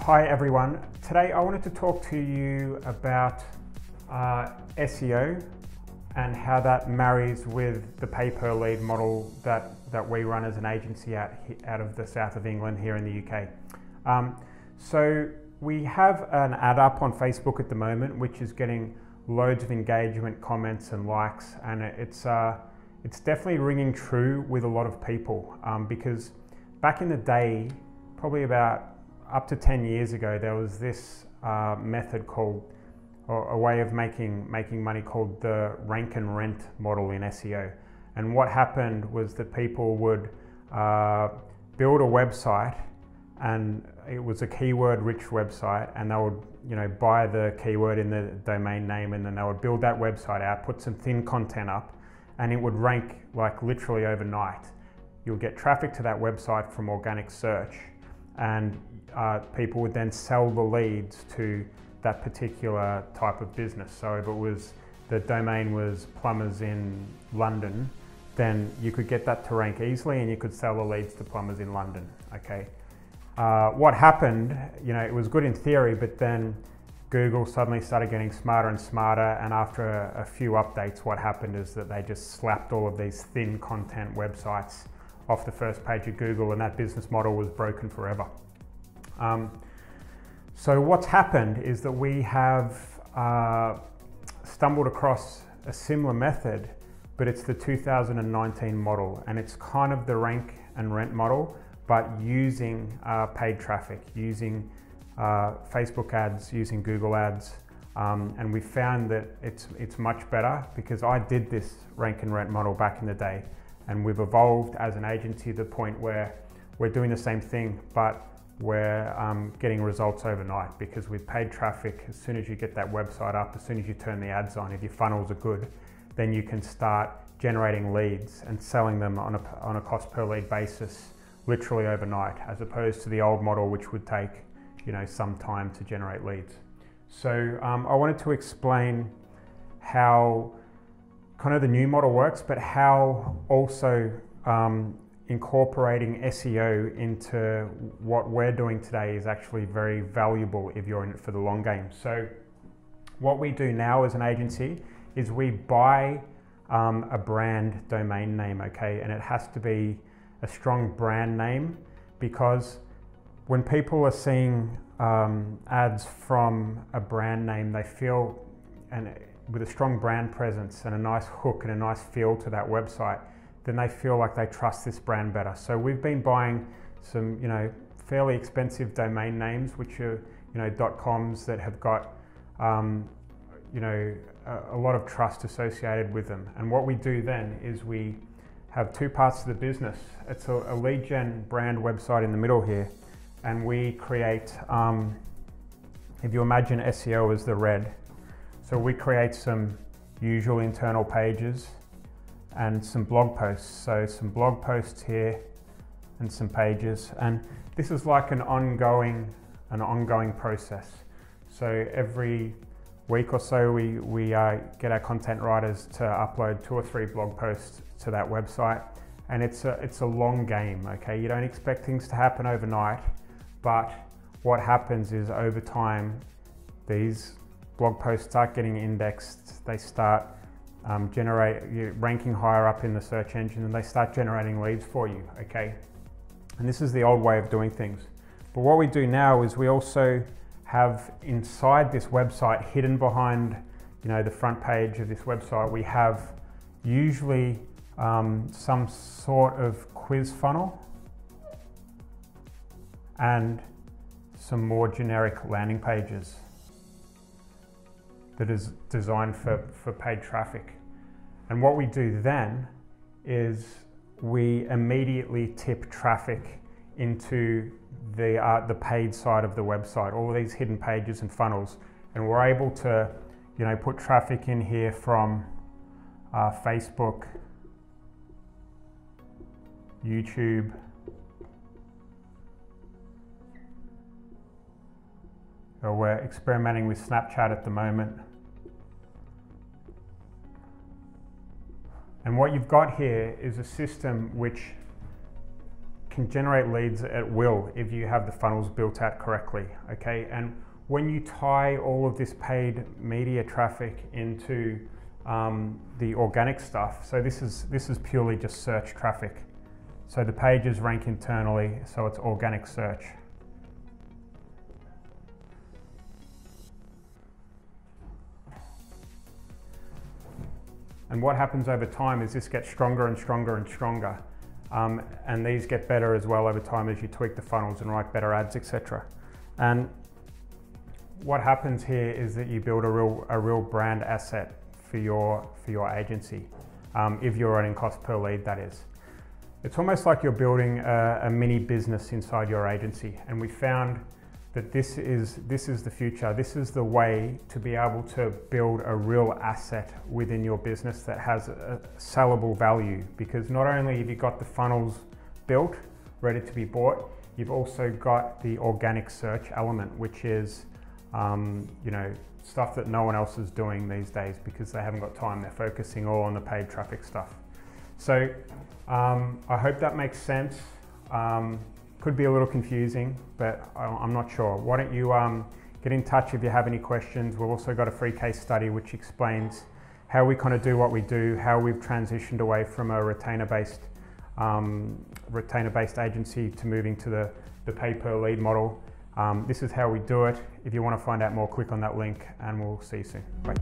Hi everyone. Today I wanted to talk to you about SEO and how that marries with the pay per lead model that we run as an agency out of the south of England here in the UK. So we have an ad up on Facebook at the moment which is getting loads of engagement, comments and likes, and it's definitely ringing true with a lot of people because back in the day, probably about up to 10 years ago, there was this method called, or a way of making money called the rank and rent model in SEO. And what happened was that people would build a website, and it was a keyword rich website, and they would buy the keyword in the domain name, and then they would build that website out, put some thin content up, and it would rank like literally overnight. You'll get traffic to that website from organic search, and people would then sell the leads to that particular type of business. So if it was, the domain was plumbers in London, then you could get that to rank easily and you could sell the leads to plumbers in London, okay? What happened, it was good in theory, but then Google suddenly started getting smarter and smarter, and after a few updates, what happened is that they just slapped all of these thin content websites off the first page of Google, and that business model was broken forever. So what's happened is that we have stumbled across a similar method, but it's the 2019 model, and it's kind of the rank and rent model, but using paid traffic, using Facebook ads, using Google ads, and we found that it's much better because I did this rank and rent model back in the day, and we've evolved as an agency to the point where we're doing the same thing, but we're getting results overnight, because with paid traffic, as soon as you get that website up, as soon as you turn the ads on, if your funnels are good, then you can start generating leads and selling them on a cost per lead basis literally overnight, as opposed to the old model which would take some time to generate leads. So I wanted to explain how kind of the new model works, but how also incorporating SEO into what we're doing today is actually very valuable if you're in it for the long game. So what we do now as an agency is we buy a brand domain name, okay? And it has to be a strong brand name, because when people are seeing ads from a brand name, they feel, and with a strong brand presence and a nice hook and a nice feel to that website, then they feel like they trust this brand better. So we've been buying some, fairly expensive domain names, which are, .coms that have got, a lot of trust associated with them. And what we do then is we have two parts to the business. It's a lead gen brand website in the middle here, and we create, if you imagine SEO as the red, so we create some usual internal pages and some blog posts. So some blog posts here and some pages, and this is like an ongoing process. So every week or so we get our content writers to upload 2 or 3 blog posts to that website, and it's a long game, okay? You don't expect things to happen overnight, but what happens is over time these blog posts start getting indexed, they start ranking higher up in the search engine, and they start generating leads for you, okay? And this is the old way of doing things. But what we do now is we also have inside this website, hidden behind the front page of this website, we have usually some sort of quiz funnel and some more generic landing pages that is designed for paid traffic. And what we do then is we immediately tip traffic into the paid side of the website, all of these hidden pages and funnels, and we're able to put traffic in here from Facebook, YouTube, or we're experimenting with Snapchat at the moment. And what you've got here is a system which can generate leads at will if you have the funnels built out correctly, okay? And when you tie all of this paid media traffic into the organic stuff, so this is purely just search traffic. So the pages rank internally, so it's organic search. And what happens over time is this gets stronger and stronger and stronger. And these get better as well over time as you tweak the funnels and write better ads, etc. And what happens here is that you build a real brand asset for your agency, if you're running cost per lead, that is. It's almost like you're building a mini business inside your agency, and we found that this is the future. This is the way to be able to build a real asset within your business that has a sellable value, because not only have you got the funnels built, ready to be bought, you've also got the organic search element, which is stuff that no one else is doing these days because they haven't got time. They're focusing all on the paid traffic stuff. So I hope that makes sense. Could be a little confusing, but I'm not sure. Why don't you get in touch if you have any questions. We've also got a free case study which explains how we kind of do what we do, how we've transitioned away from a retainer-based agency to moving to the pay per lead model. This is how we do it. If you want to find out more, click on that link and we'll see you soon. Bye.